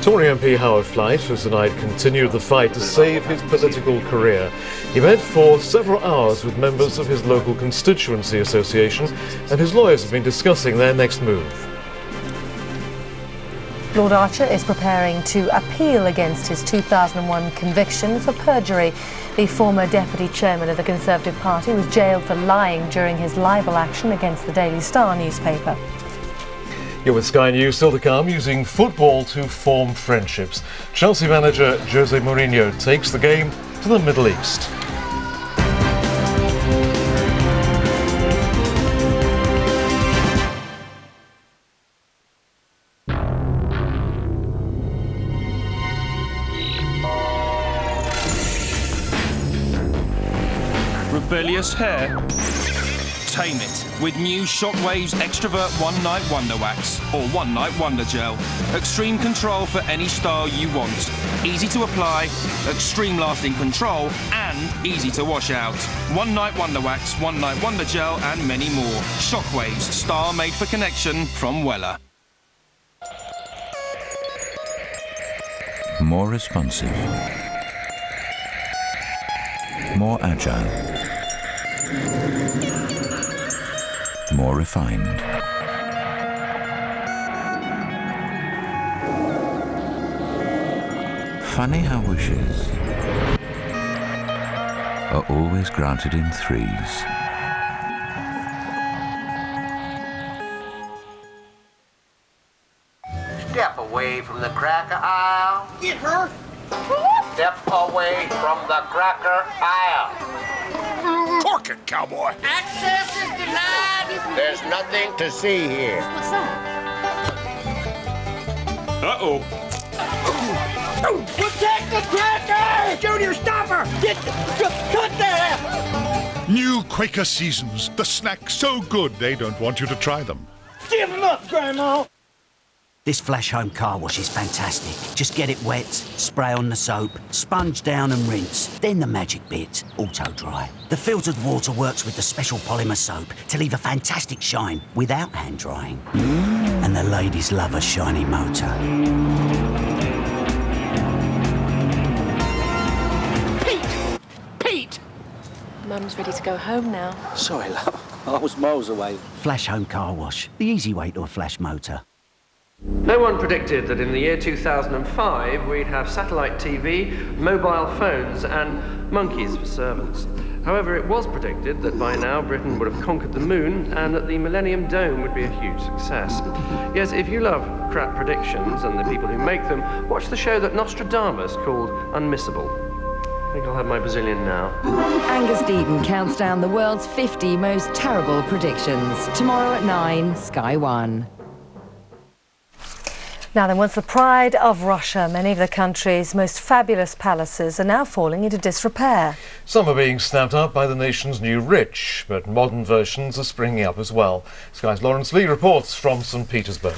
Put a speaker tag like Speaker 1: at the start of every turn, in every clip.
Speaker 1: Tory MP Howard Flight has denied continued the fight to save his political career. He met for several hours with members of his local constituency association, and his lawyers have been discussing their next move.
Speaker 2: Lord Archer is preparing to appeal against his 2001 conviction for perjury. The former deputy chairman of the Conservative Party was jailed for lying during his libel action against the Daily Star newspaper.
Speaker 1: You're with Sky News, still to come, using football to form friendships. Chelsea manager Jose Mourihno takes the game to the Middle East.
Speaker 3: Rebellious hair? Tame it with new Shockwave's Extrovert One Night Wonder Wax or One Night Wonder Gel. Extreme control for any style you want. Easy to apply, extreme lasting control, and easy to wash out. One Night Wonder Wax, One Night Wonder Gel, and many more. Shockwave's style made for connection from Weller.
Speaker 4: More responsive. More agile. More refined. Funny how wishes are always granted in threes.
Speaker 5: Step away from the cracker aisle.
Speaker 6: Get her!
Speaker 5: Step away from the cracker aisle.
Speaker 6: Cork it, cowboy! Access is denied!
Speaker 5: There's nothing to see here.
Speaker 6: What's that?
Speaker 3: Uh-oh.
Speaker 6: Protect the cracker! Junior, stop her! Cut that!
Speaker 7: New Quaker Seasons. The snack's so good they don't want you to try them.
Speaker 6: Give them up, Grandma!
Speaker 8: This Flash Home car wash is fantastic. Just get it wet, spray on the soap, sponge down and rinse. Then the magic bit, auto dry. The filtered water works with the special polymer soap to leave a fantastic shine without hand drying. And the ladies love a shiny motor.
Speaker 6: Pete!
Speaker 2: Mum's ready to go home now.
Speaker 9: Sorry, love. I was miles away.
Speaker 8: Flash Home car wash, the easy way to a Flash motor.
Speaker 10: No one predicted that in the year 2005 we'd have satellite TV, mobile phones and monkeys for servants. However, it was predicted that by now Britain would have conquered the moon and that the Millennium Dome would be a huge success. Yes, if you love crap predictions and the people who make them, watch the show that Nostradamus called Unmissable. I think I'll have my Brazilian now.
Speaker 11: Angus Deaton counts down the world's 50 most terrible predictions. Tomorrow at 9, Sky 1.
Speaker 2: Now then, once the pride of Russia, many of the country's most fabulous palaces are now falling into disrepair.
Speaker 1: Some are being snapped up by the nation's new rich, but modern versions are springing up as well. Sky's Lawrence Lee reports from St. Petersburg.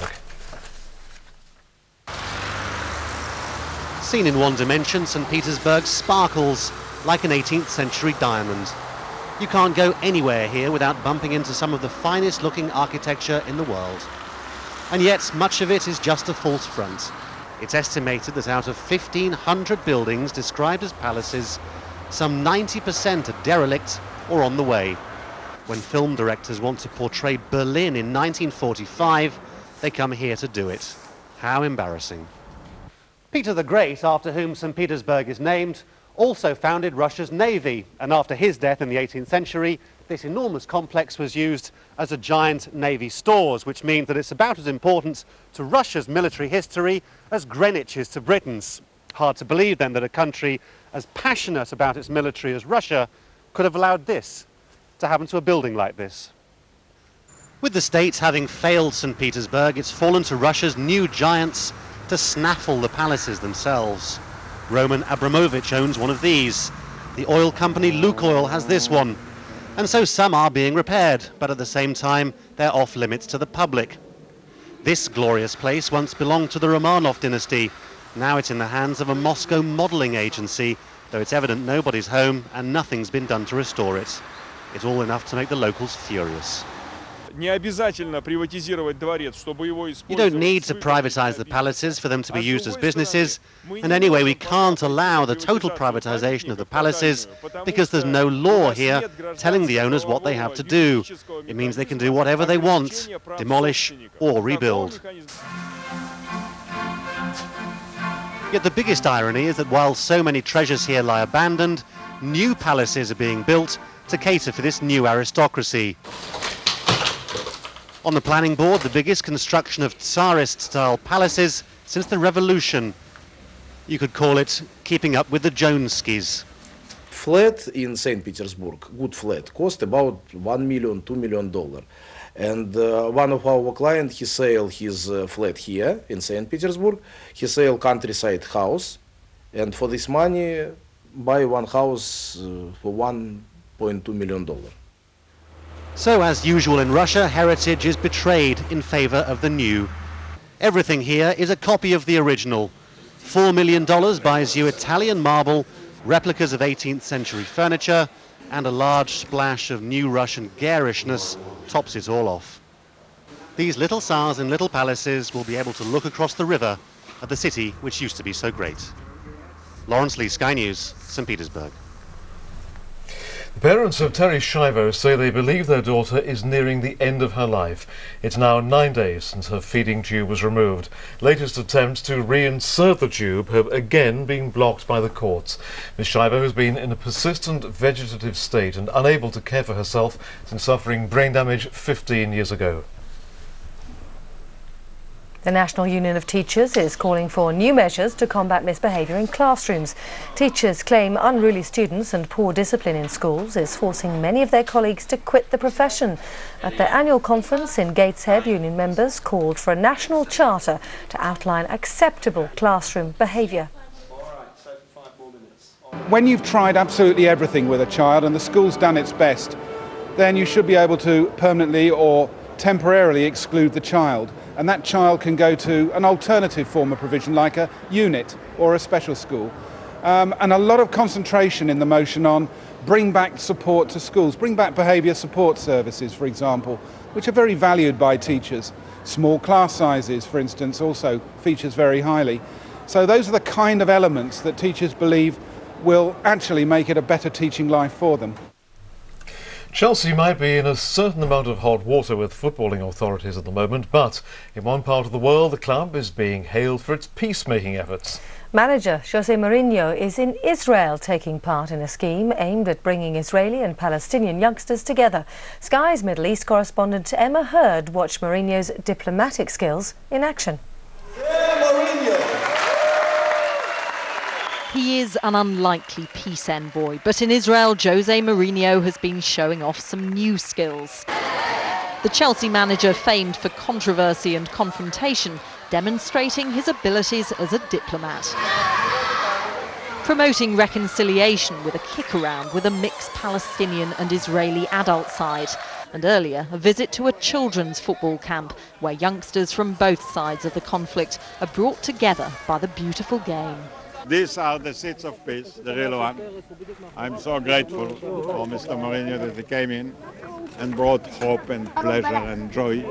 Speaker 12: Seen in one dimension, St. Petersburg sparkles like an 18th century diamond. You can't go anywhere here without bumping into some of the finest looking architecture in the world. And yet, much of it is just a false front. It's estimated that out of 1,500 buildings described as palaces, some 90% are derelict or on the way. When film directors want to portray Berlin in 1945, they come here to do it. How embarrassing. Peter the Great, after whom St. Petersburg is named, also founded Russia's navy, and after his death in the 18th century, this enormous complex was used as a giant navy stores, which means that it's about as important to Russia's military history as Greenwich is to Britain's. Hard to believe then that a country as passionate about its military as Russia could have allowed this to happen to a building like this. With the state having failed St. Petersburg, it's fallen to Russia's new giants to snaffle the palaces themselves. Roman Abramovich owns one of these. The oil company Lukoil has this one. And so some are being repaired, but at the same time they're off limits to the public. This glorious place once belonged to the Romanov dynasty. Now it's in the hands of a Moscow modelling agency, though it's evident nobody's home and nothing's been done to restore it. It's all enough to make the locals furious. You don't need to privatise the palaces for them to be used as businesses, and anyway we can't allow the total privatisation of the palaces because there's no law here telling the owners what they have to do. It means they can do whatever they want, demolish or rebuild. Yet the biggest irony is that while so many treasures here lie abandoned, new palaces are being built to cater for this new aristocracy. On the planning board, the biggest construction of Tsarist-style palaces since the revolution. You could call it keeping up with the Joneskis.
Speaker 13: Flat in St. Petersburg, good flat, cost about $1 million, $2 million. And one of our clients, he sold his flat here in St. Petersburg. He sold countryside house, and for this money, buy one house for $1.2 million.
Speaker 12: So, as usual in Russia, heritage is betrayed in favour of the new. Everything here is a copy of the original. $4 million buys you Italian marble, replicas of 18th century furniture, and a large splash of new Russian garishness tops it all off. These little Tsars in little palaces will be able to look across the river at the city which used to be so great. Lawrence Lee, Sky News, St. Petersburg.
Speaker 1: The parents of Terry Schiavo say they believe their daughter is nearing the end of her life. It's now 9 days since her feeding tube was removed. Latest attempts to reinsert the tube have again been blocked by the courts. Ms. Schiavo has been in a persistent vegetative state and unable to care for herself since suffering brain damage 15 years ago.
Speaker 2: The National Union of Teachers is calling for new measures to combat misbehaviour in classrooms. Teachers claim unruly students and poor discipline in schools is forcing many of their colleagues to quit the profession. At their annual conference in Gateshead, union members called for a national charter to outline acceptable classroom behaviour.
Speaker 14: When you've tried absolutely everything with a child and the school's done its best, then you should be able to permanently or temporarily exclude the child. And that child can go to an alternative form of provision like a unit or a special school. And a lot of concentration in the motion on bring back support to schools, bring back behaviour support services, for example, which are very valued by teachers. Small class sizes, for instance, also features very highly. So those are the kind of elements that teachers believe will actually make it a better teaching life for them.
Speaker 1: Chelsea might be in a certain amount of hot water with footballing authorities at the moment, but in one part of the world the club is being hailed for its peacemaking efforts.
Speaker 2: Manager Jose Mourihno is in Israel taking part in a scheme aimed at bringing Israeli and Palestinian youngsters together. Sky's Middle East correspondent Emma Hurd watched Mourinho's diplomatic skills in action.
Speaker 15: He is an unlikely peace envoy, but in Israel, Jose Mourihno has been showing off some new skills. The Chelsea manager famed for controversy and confrontation, demonstrating his abilities as a diplomat. Promoting reconciliation with a kick-around with a mixed Palestinian and Israeli adult side. And earlier, a visit to a children's football camp, where youngsters from both sides of the conflict are brought together by the beautiful game.
Speaker 16: These are the seeds of peace, the real one. I'm so grateful for Mr. Mourihno that he came in and brought hope and pleasure and joy.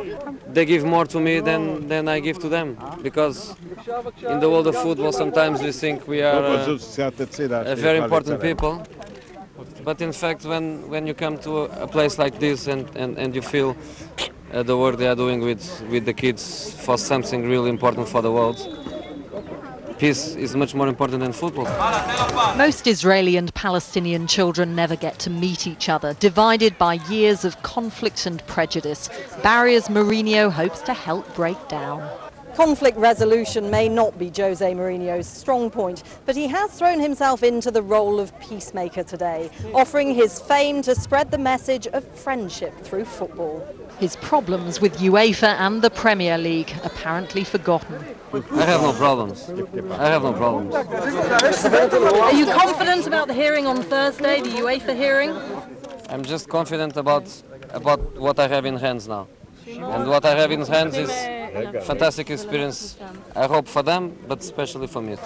Speaker 17: They give more to me than I give to them, because in the world of football sometimes we think we are a very important people. But in fact, when you come to a place like this and you feel the work they are doing with the kids for something really important for the world, peace is much more important than football.
Speaker 15: Most Israeli and Palestinian children never get to meet each other, divided by years of conflict and prejudice. Barriers Mourihno hopes to help break down.
Speaker 18: Conflict resolution may not be Jose Mourinho's strong point, but he has thrown himself into the role of peacemaker today, offering his fame to spread the message of friendship through football.
Speaker 15: His problems with UEFA and the Premier League apparently forgotten.
Speaker 17: I have no problems. I have no problems.
Speaker 15: Are you confident about the hearing on Thursday, the UEFA hearing?
Speaker 17: I'm just confident about what I have in hands now. And what I have in hands is a fantastic experience, I hope for them, but especially for me.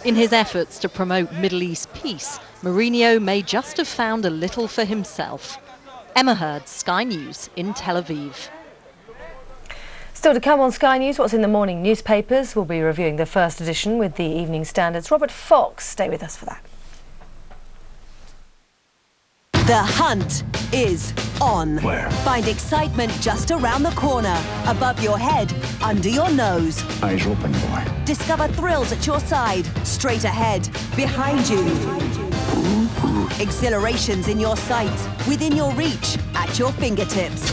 Speaker 15: In his efforts to promote Middle East peace, Mourihno may just have found a little for himself. Emma Hurd, Sky News in Tel Aviv.
Speaker 2: Still to come on Sky News, what's in the morning newspapers. We'll be reviewing the first edition with the Evening Standard's Robert Fox. Stay with us for that.
Speaker 19: The hunt is on.
Speaker 4: Where?
Speaker 19: Find excitement just around the corner, above your head, under your nose.
Speaker 4: Eyes open, boy.
Speaker 19: Discover thrills at your side, straight ahead, behind you. Exhilarations in your sights, within your reach, at your fingertips.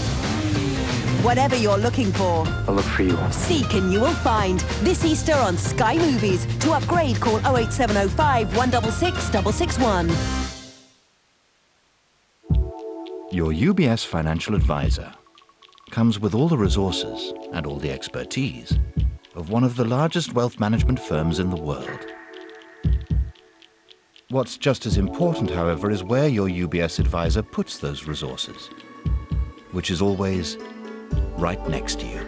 Speaker 19: Whatever you're looking for,
Speaker 4: I'll look for you.
Speaker 19: seek and you will find. This Easter on Sky Movies. To upgrade, call 08705 166 661.
Speaker 4: Your UBS financial advisor comes with all the resources and all the expertise of one of the largest wealth management firms in the world. What's just as important, however, is where your UBS advisor puts those resources, which is always right next to you.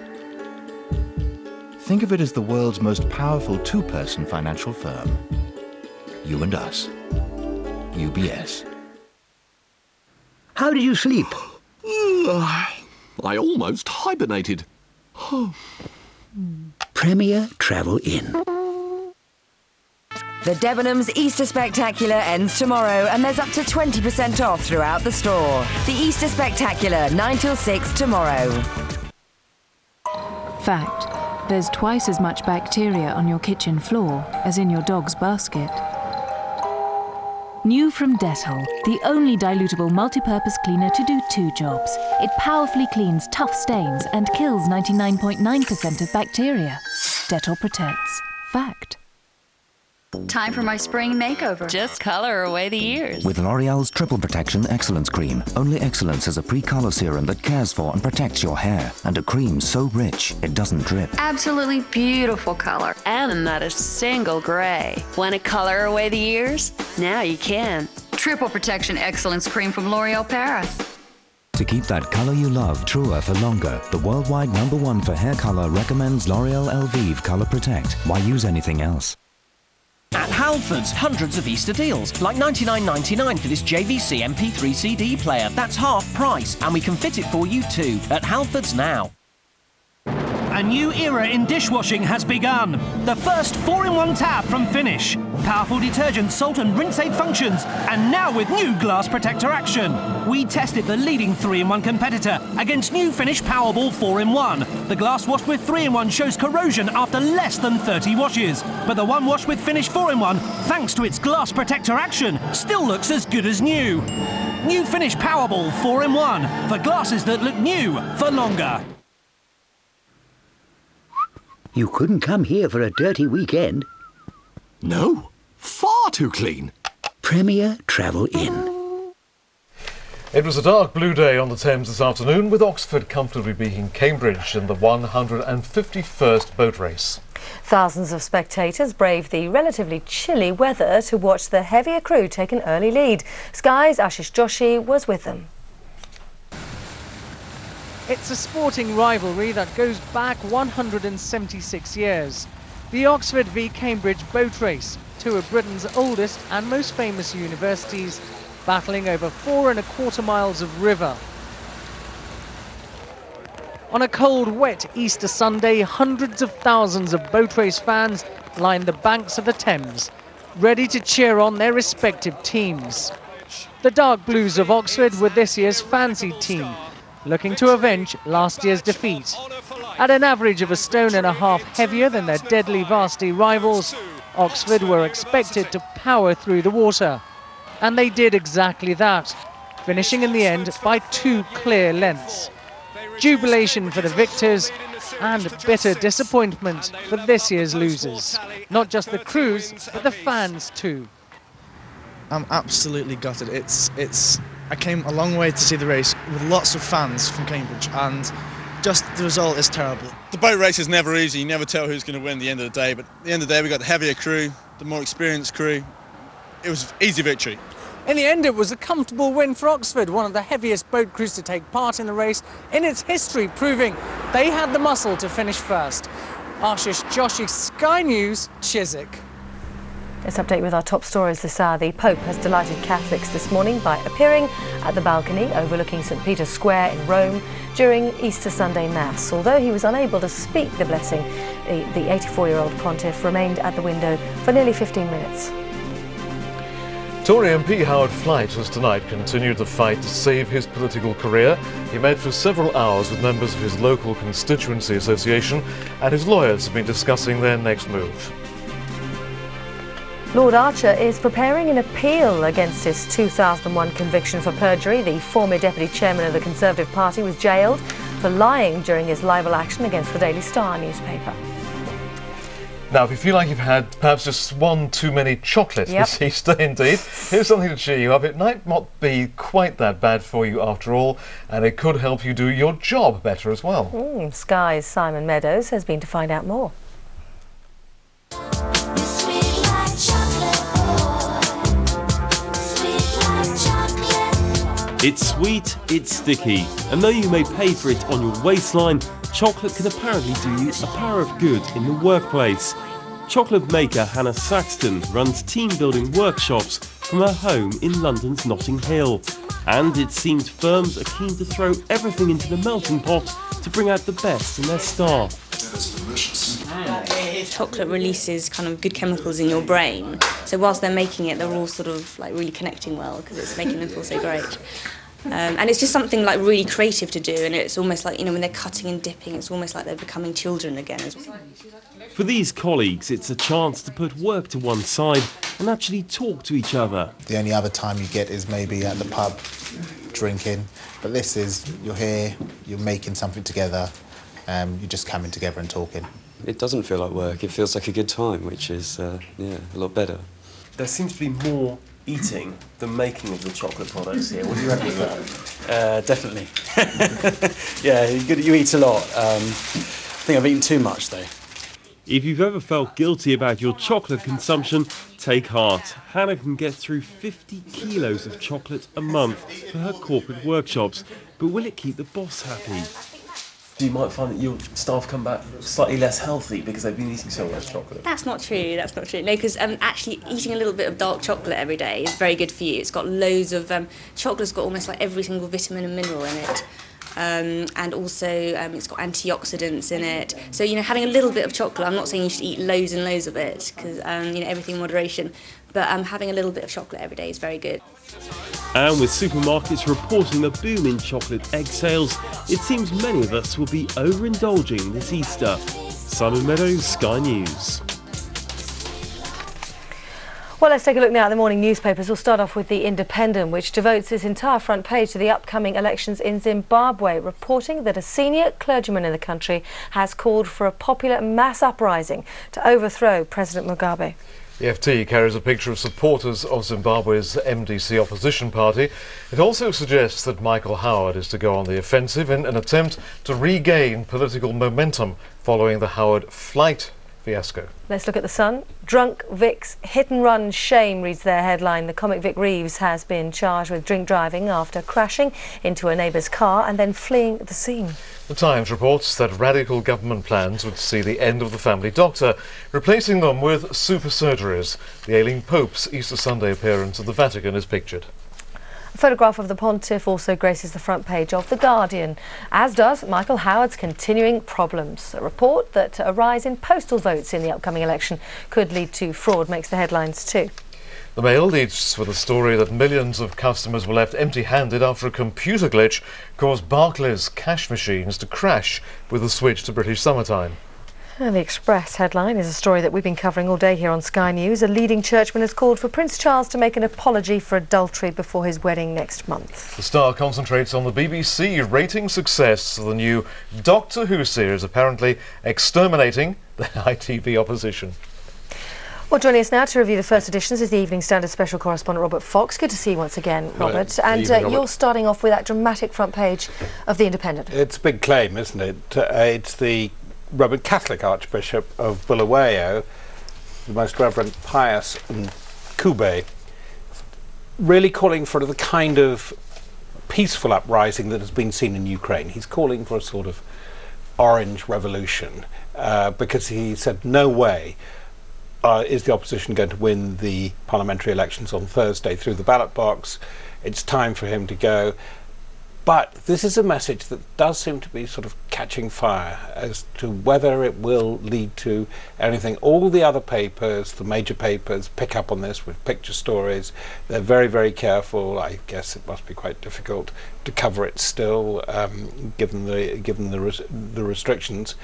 Speaker 4: Think of it as the world's most powerful two-person financial firm. You and us. UBS.
Speaker 20: How did you sleep?
Speaker 21: I almost hibernated.
Speaker 20: Premier Travel Inn.
Speaker 11: The Debenhams Easter Spectacular ends tomorrow and there's up to 20% off throughout the store. The Easter Spectacular, 9 till 6 tomorrow.
Speaker 22: Fact: there's twice as much bacteria on your kitchen floor as in your dog's basket. New from Dettol, the only dilutable multi-purpose cleaner to do two jobs. It powerfully cleans tough stains and kills 99.9% of bacteria. Dettol protects. Fact.
Speaker 23: Time for my spring makeover. Just color away the years.
Speaker 24: With L'Oreal's Triple Protection Excellence Cream. Only Excellence has a pre-color serum that cares for and protects your hair. And a cream so rich, it doesn't drip.
Speaker 23: Absolutely beautiful color. And not a single gray. Want to color away the years? Now you can. Triple Protection Excellence Cream from L'Oreal Paris.
Speaker 24: To keep that color you love truer for longer, the worldwide #1 for hair color recommends L'Oreal Elvive Color Protect. Why use anything else?
Speaker 25: At Halfords, hundreds of Easter deals, like $99.99 for this JVC MP3 CD player. That's half price, and we can fit it for you too at Halfords now.
Speaker 26: A new era in dishwashing has begun. The first 4-in-1 tab from Finish. Powerful detergent, salt and rinse-aid functions, and now with new glass protector action. We tested the leading 3-in-1 competitor against new Finish Powerball 4-in-1. The glass washed with 3-in-1 shows corrosion after less than 30 washes. But the one washed with Finish 4-in-1, thanks to its glass protector action, still looks as good as new. New Finish Powerball 4-in-1 for glasses that look new for longer.
Speaker 20: You couldn't come here for a dirty weekend.
Speaker 21: No, far too clean.
Speaker 20: Premier Travel Inn.
Speaker 1: It was a dark blue day on the Thames this afternoon, with Oxford comfortably beating Cambridge in the 151st boat race.
Speaker 2: Thousands of spectators braved the relatively chilly weather to watch the heavier crew take an early lead. Sky's Ashish Joshi was with them.
Speaker 27: It's a sporting rivalry that goes back 176 years. The Oxford v Cambridge boat race, two of Britain's oldest and most famous universities, battling over 4¼ miles of river. On a cold, wet Easter Sunday, hundreds of thousands of boat race fans lined the banks of the Thames, ready to cheer on their respective teams. The Dark Blues of Oxford were this year's fancied team, looking to avenge last year's defeat. At an average of 1.5 stone heavier than their deadly varsity rivals, Oxford were expected to power through the water. And they did exactly that, finishing in the end by 2 clear lengths. Jubilation for the victors and bitter disappointment for this year's losers. Not just the crews, but the fans too.
Speaker 28: I'm absolutely gutted. I came a long way to see the race with lots of fans from Cambridge, and just the result is terrible.
Speaker 29: The boat race is never easy. You never tell who's going to win at the end of the day, but at the end of the day we got the heavier crew, the more experienced crew. It was an easy victory.
Speaker 27: In the end, it was a comfortable win for Oxford, one of the heaviest boat crews to take part in the race in its history, proving they had the muscle to finish first. Ashish Joshi, Sky News, Chiswick.
Speaker 2: Let's update with our top stories this hour. The Pope has delighted Catholics this morning by appearing at the balcony overlooking St. Peter's Square in Rome during Easter Sunday Mass. Although he was unable to speak the blessing, the 84-year-old pontiff remained at the window for nearly 15 minutes.
Speaker 1: Tory MP Howard Flight has tonight continued the fight to save his political career. He met for several hours with members of his local constituency association, and his lawyers have been discussing their next move.
Speaker 2: Lord Archer is preparing an appeal against his 2001 conviction for perjury. The former deputy chairman of the Conservative Party was jailed for lying during his libel action against the Daily Star newspaper.
Speaker 1: Now, if you feel like you've had perhaps just one too many chocolate this Easter indeed, here's something to cheer you up. It might not be quite that bad for you after all, and it could help you do your job better as well.
Speaker 2: Sky's Simon Meadows has been to find out more.
Speaker 3: It's sweet, it's sticky, and though you may pay for it on your waistline, chocolate can apparently do you a power of good in the workplace. Chocolate maker Hannah Saxton runs team-building workshops from her home in London's Notting Hill. And it seems firms are keen to throw everything into the melting pot to bring out the best in their staff.
Speaker 5: Chocolate releases kind of good chemicals in your brain, so whilst they're making it, they're all sort of like really connecting well because it's making them feel so great. And it's just something like really creative to do, and it's almost like, you know, when they're cutting and dipping, it's almost like they're becoming children again as well.
Speaker 3: For these colleagues, it's a chance to put work to one side and actually talk to each other.
Speaker 6: The only other time you get is maybe at the pub drinking, but this is, you're here, you're making something together, you're just coming together and talking.
Speaker 7: It doesn't feel like work, it feels like a good time, which is a lot better.
Speaker 3: There seems to be more eating than making of the chocolate products here. What do you reckon of that?
Speaker 8: Definitely. Yeah, you eat a lot. I think I've eaten too much though.
Speaker 3: If you've ever felt guilty about your chocolate consumption, take heart. Hannah can get through 50 kilos of chocolate a month for her corporate workshops. But will it keep the boss happy? You might find that your staff come back slightly less healthy because they've been eating so much chocolate.
Speaker 5: That's not true, that's not true. No, because actually eating a little bit of dark chocolate every day is very good for you. It's got loads of, chocolate's got almost like every single vitamin and mineral in it. And also it's got antioxidants in it. So, you know, having a little bit of chocolate, I'm not saying you should eat loads and loads of it, because, you know, everything in moderation, but having a little bit of chocolate every day is very good.
Speaker 3: And with supermarkets reporting a boom in chocolate egg sales, it seems many of us will be overindulging this Easter. Simon Meadows, Sky News.
Speaker 2: Well, let's take a look now at the morning newspapers. We'll start off with The Independent, which devotes its entire front page to the upcoming elections in Zimbabwe, reporting that a senior clergyman in the country has called for a popular mass uprising to overthrow President Mugabe.
Speaker 1: The FT carries a picture of supporters of Zimbabwe's MDC opposition party. It also suggests that Michael Howard is to go on the offensive in an attempt to regain political momentum following the Howard Flight fiasco.
Speaker 2: Let's look at The Sun. Drunk Vic's hit and run shame, reads their headline. The comic Vic Reeves has been charged with drink driving after crashing into a neighbour's car and then fleeing the scene.
Speaker 1: The Times reports that radical government plans would see the end of the family doctor, replacing them with super surgeries. The ailing Pope's Easter Sunday appearance at the Vatican is pictured.
Speaker 2: A photograph of the pontiff also graces the front page of The Guardian, as does Michael Howard's continuing problems. A report that a rise in postal votes in the upcoming election could lead to fraud makes the headlines too.
Speaker 1: The Mail leads with a story that millions of customers were left empty-handed after a computer glitch caused Barclays cash machines to crash with a switch to British summertime.
Speaker 2: And the Express headline is a story that we've been covering all day here on Sky News. A leading churchman has called for Prince Charles to make an apology for adultery before his wedding next month.
Speaker 1: The Star concentrates on the BBC rating success of the new Doctor Who series, apparently exterminating the ITV opposition.
Speaker 2: Well, joining us now to review the first editions is the Evening Standard special correspondent Robert Fox. Good to see you once again, Robert. And you're starting off with that dramatic front page of The Independent.
Speaker 9: It's a big claim, isn't it? It's the Roman Catholic Archbishop of Bulawayo, the most Reverend Pius Kube, really calling for the kind of peaceful uprising that has been seen in Ukraine. He's calling for a sort of orange revolution because he said no way is the opposition going to win the parliamentary elections on Thursday through the ballot box? It's time for him to go. But this is a message that does seem to be sort of catching fire as to whether it will lead to anything. All the other papers, the major papers, pick up on this with picture stories. They're very, very careful. I guess it must be quite difficult to cover it still, given the restrictions.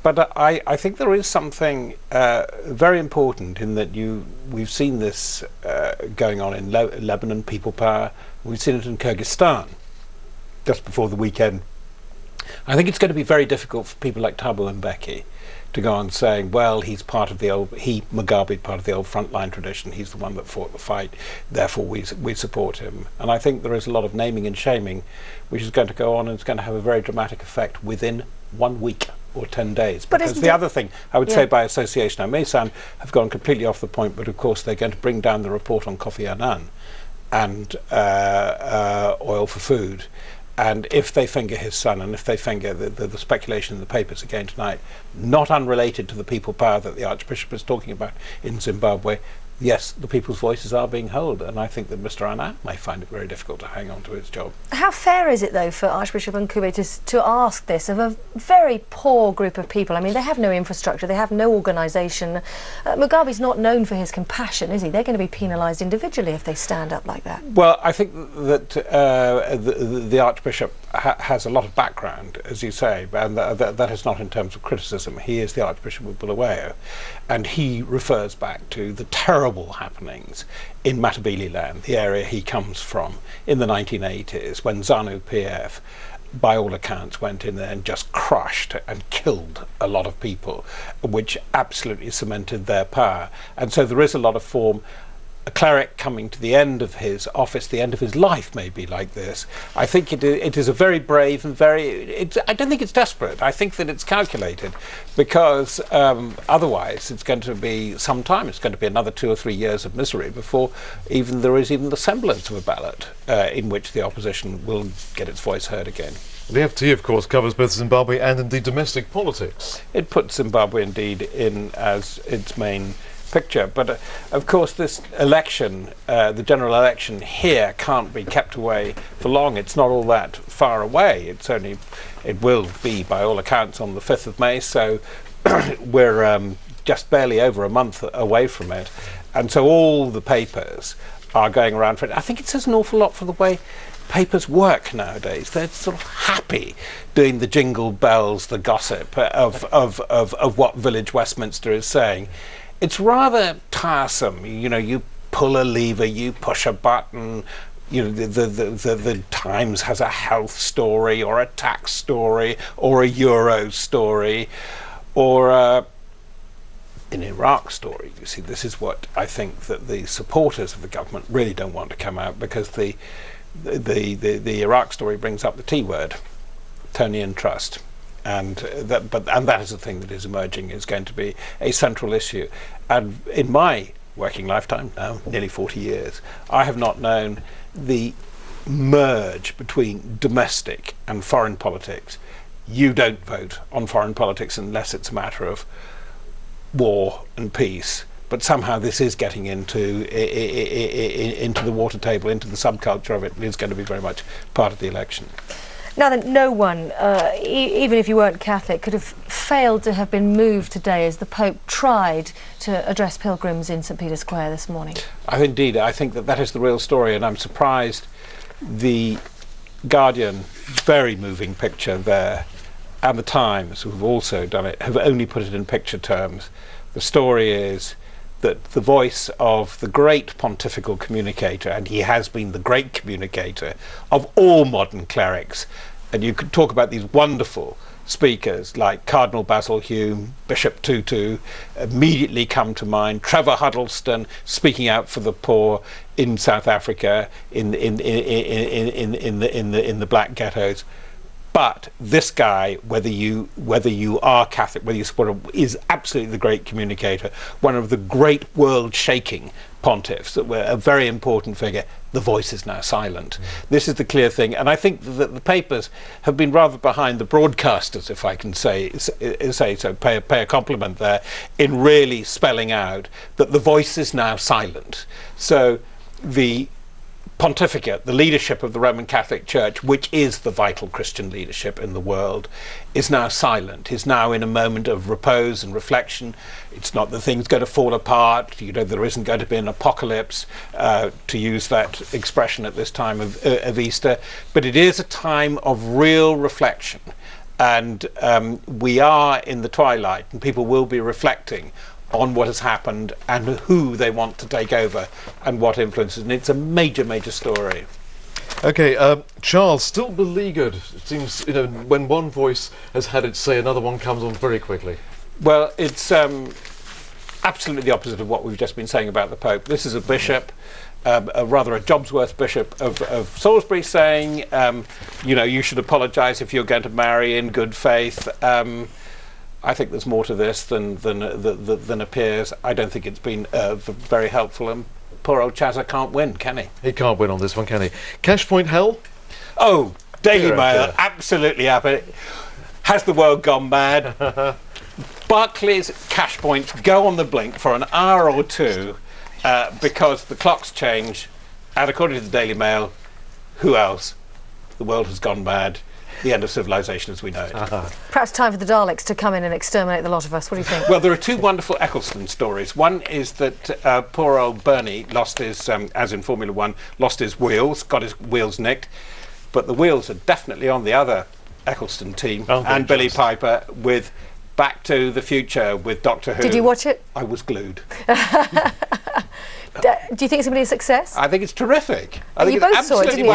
Speaker 9: But I think there is something very important in that we've seen this going on in Lebanon, people power. We've seen it in Kyrgyzstan just before the weekend. I think it's going to be very difficult for people like Thabo Mbeki to go on saying, well, he's part of the old, Mugabe, part of the old frontline tradition, he's the one that fought the fight, therefore we support him. And I think there is a lot of naming and shaming which is going to go on, and it's going to have a very dramatic effect within 1 week or 10 days. Because the other thing, I would say by association, I may have gone completely off the point, but of course they're going to bring down the report on Kofi Annan and oil for food. And if they finger his son, and if they finger the speculation in the papers again tonight, not unrelated to the people power that the Archbishop is talking about in Zimbabwe, yes, the people's voices are being held, and I think that Mr. Annan may find it very difficult to hang on to his job.
Speaker 2: How fair is it, though, for Archbishop Nkube to ask this of a very poor group of people? I mean, they have no infrastructure, they have no organisation. Mugabe's not known for his compassion, is he? They're going to be penalised individually if they stand up like that.
Speaker 9: Well, I think that the Archbishop has a lot of background, as you say, and that is not in terms of criticism. He is the Archbishop of Bulawayo, and he refers back to the terrible happenings in Matabeleland, the area he comes from, in the 1980s, when ZANU-PF, by all accounts, went in there and just crushed and killed a lot of people, which absolutely cemented their power. And so there is a lot of form. A cleric coming to the end of his office, the end of his life, may be like this. I think it is a very brave and I don't think it's desperate. I think that it's calculated, because otherwise it's going to be some time. It's going to be another 2 or 3 years of misery before there is even the semblance of a ballot in which the opposition will get its voice heard again.
Speaker 1: The FT, of course, covers both Zimbabwe and indeed domestic politics.
Speaker 9: It puts Zimbabwe indeed in as its main picture, but of course this election, the general election here, can't be kept away for long. It's not all that far away. It will be, by all accounts, on the 5th of May, so we're just barely over a month away from it, and so all the papers are going around for it. I think it says an awful lot for the way papers work nowadays. They're sort of happy doing the jingle bells, the gossip of what Village Westminster is saying. It's rather tiresome. You know, you pull a lever, you push a button. You know, the Times has a health story, or a tax story, or a Euro story, or an Iraq story. You see, this is what I think that the supporters of the government really don't want to come out, because the Iraq story brings up the T word, Tony Trust. And that is the thing that is emerging, is going to be a central issue. And in my working lifetime, now nearly 40 years, I have not known the merge between domestic and foreign politics. You don't vote on foreign politics unless it's a matter of war and peace. But somehow this is getting into the water table, into the subculture of it, and is going to be very much part of the election.
Speaker 2: Now then, no one, even if you weren't Catholic, could have failed to have been moved today as the Pope tried to address pilgrims in St. Peter's Square this morning.
Speaker 9: Indeed, I think that is the real story, and I'm surprised the Guardian, very moving picture there, and the Times, who have also done it, have only put it in picture terms. The story is that the voice of the great pontifical communicator, and he has been the great communicator of all modern clerics, and you could talk about these wonderful speakers like Cardinal Basil Hume, Bishop Tutu, immediately come to mind, Trevor Huddleston speaking out for the poor in South Africa, in the black ghettos. But this guy, whether you are Catholic, whether you support him, is absolutely the great communicator, one of the great world-shaking pontiffs, that were a very important figure. the voice is now silent. This is the clear thing, and I think that the papers have been rather behind the broadcasters, if I can say so, pay a compliment there, in really spelling out that the voice is now silent. So the pontificate, the leadership of the Roman Catholic Church, which is the vital Christian leadership in the world, is now silent, is now in a moment of repose and reflection. It's not that things going to fall apart, there isn't going to be an apocalypse, to use that expression at this time of Easter, but it is a time of real reflection. And we are in the twilight, and people will be reflecting on what has happened and who they want to take over and what influences. And it's a major, major story.
Speaker 1: Okay, Charles, still beleaguered. It seems, when one voice has had its say, another one comes on very quickly.
Speaker 9: Well, it's absolutely the opposite of what we've just been saying about the Pope. This is a bishop, a Jobsworth bishop of Salisbury, saying, you should apologise if you're going to marry in good faith. I think there's more to this than appears. I don't think it's been very helpful, and poor old Chazza can't win, can he?
Speaker 1: He can't win on this one, can he? Cash point hell?
Speaker 9: Oh, Daily Mail, absolutely happy. Has the world gone mad? Barclays cash points go on the blink for an hour or two because the clocks change, and according to the Daily Mail, who else? The world has gone mad. The end of civilization as we know it.
Speaker 2: Perhaps time for the Daleks to come in and exterminate the lot of us. What do you think?
Speaker 9: Well, there are two wonderful Eccleston stories. One is that poor old Bernie lost his, as in Formula One, lost his wheels, got his wheels nicked, but the wheels are definitely on the other Eccleston team, and Billy Piper with Back to the Future with Doctor Who.
Speaker 2: Did you watch it?
Speaker 9: I was glued.
Speaker 2: Do you think it's going to be a success?
Speaker 9: I think it's terrific.
Speaker 2: You both saw it, didn't you?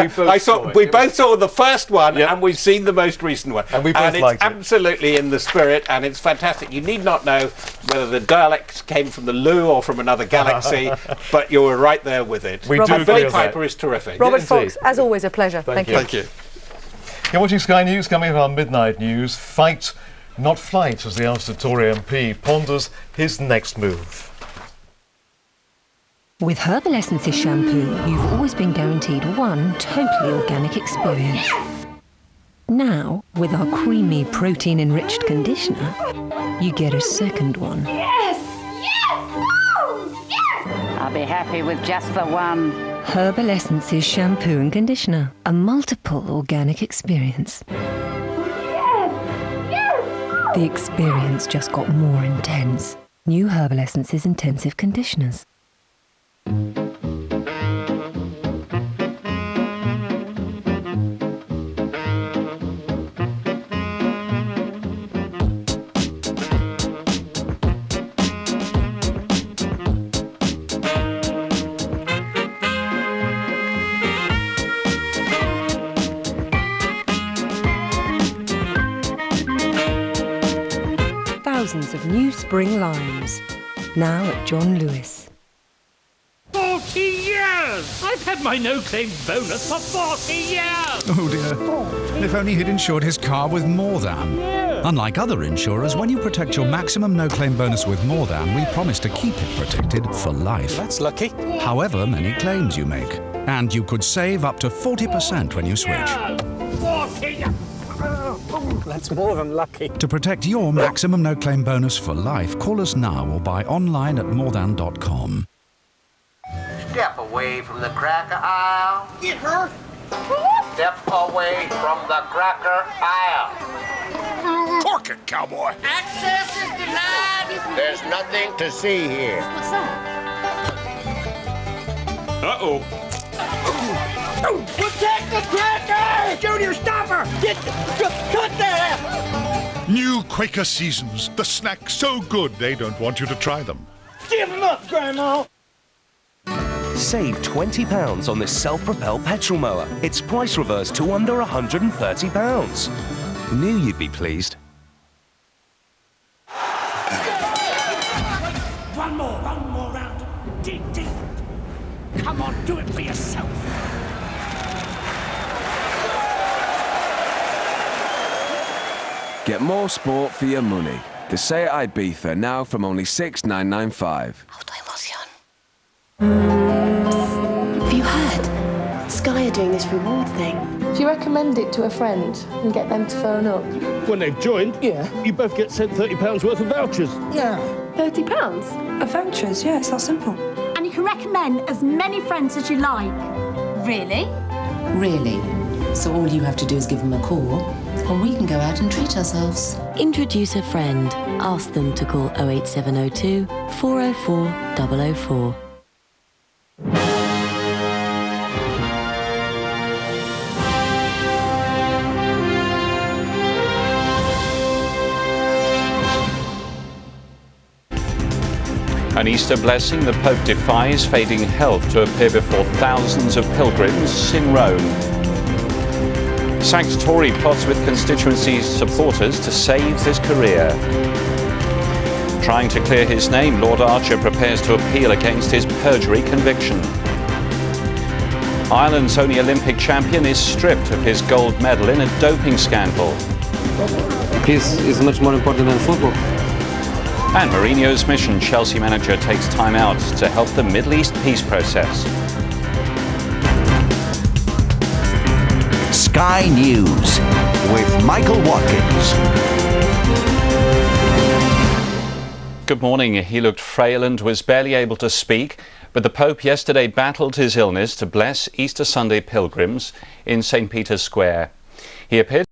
Speaker 9: We both saw the first one, and we've seen the most recent one.
Speaker 1: And we both liked it.
Speaker 9: It's absolutely in the spirit, and it's fantastic. You need not know whether the dialect came from the loo or from another galaxy, but you were right there with it. And Billy Piper is terrific.
Speaker 2: Robert Fox, as always, a pleasure. Thank you.
Speaker 9: Thank you.
Speaker 1: You're watching Sky News. Coming up, our midnight news. Fight, not flight, as the ousted Tory MP ponders his next move.
Speaker 10: With Herbal Essences shampoo, you've always been guaranteed one totally organic experience. Now, with our creamy, protein-enriched conditioner, you get a second one.
Speaker 12: Yes! Yes! Oh, yes! I'll be happy with just the one.
Speaker 10: Herbal Essences shampoo and conditioner, a multiple organic experience.
Speaker 12: Yes! Yes!
Speaker 10: The experience just got more intense. New Herbal Essences intensive conditioners. Thousands of new spring limes, now at John Lewis.
Speaker 26: 40 years! I've had my no-claim bonus for 40 years!
Speaker 13: Oh dear. If only he'd insured his car with More Than.
Speaker 26: Yeah.
Speaker 13: Unlike other insurers, when you protect your maximum no-claim bonus with More Than, we promise to keep it protected for life.
Speaker 8: That's lucky.
Speaker 13: However many claims you make. And you could save up to 40% when you switch.
Speaker 26: Yeah. 40!
Speaker 8: That's more than lucky.
Speaker 13: To protect your maximum no-claim bonus for life, call us now or buy online at morethan.com.
Speaker 14: Step away from the cracker aisle.
Speaker 12: Get her!
Speaker 14: Step away from the cracker aisle.
Speaker 21: Cork it, cowboy.
Speaker 12: Access is denied!
Speaker 14: There's nothing to see here.
Speaker 12: What's that?
Speaker 21: Uh-oh.
Speaker 12: Protect the cracker! Junior, stop her! Cut that!
Speaker 21: New Quaker Seasons. The snack so good they don't want you to try them.
Speaker 12: Give them up, Grandma!
Speaker 15: Save £20 on this self-propelled petrol mower. It's price reversed to under £130. Knew you'd be pleased.
Speaker 26: One more round. Dig deep. Come on, do it for yourself.
Speaker 16: Get more sport for your money. The Seat Ibiza now from only $6,995.
Speaker 10: Have you heard?
Speaker 4: doing this reward thing.
Speaker 11: Do you recommend it to a friend and get them to phone up?
Speaker 17: When they've joined, yeah, you both get sent £30 worth of vouchers.
Speaker 11: Yeah.
Speaker 4: £30? Of vouchers, yeah, it's that simple.
Speaker 18: And you can recommend as many friends as you like. Really?
Speaker 19: Really? So all you have to do is give them a call, and we can go out and treat ourselves.
Speaker 22: Introduce a friend. Ask them to call 08702 404 004.
Speaker 23: An Easter blessing the Pope defies fading health to appear before thousands of pilgrims in Rome. Sacked Tory plots with constituency supporters to save his career. Trying to clear his name, Lord Archer prepares to appeal against his perjury conviction. Ireland's only Olympic champion is stripped of his gold medal in a doping scandal.
Speaker 24: Peace is much more important than football.
Speaker 23: And Mourihno's mission, Chelsea manager takes time out to help the Middle East peace process.
Speaker 25: Sky News with Michael Watkins.
Speaker 23: Good morning. He looked frail and was barely able to speak, but the Pope yesterday battled his illness to bless Easter Sunday pilgrims in St. Peter's Square. He appeared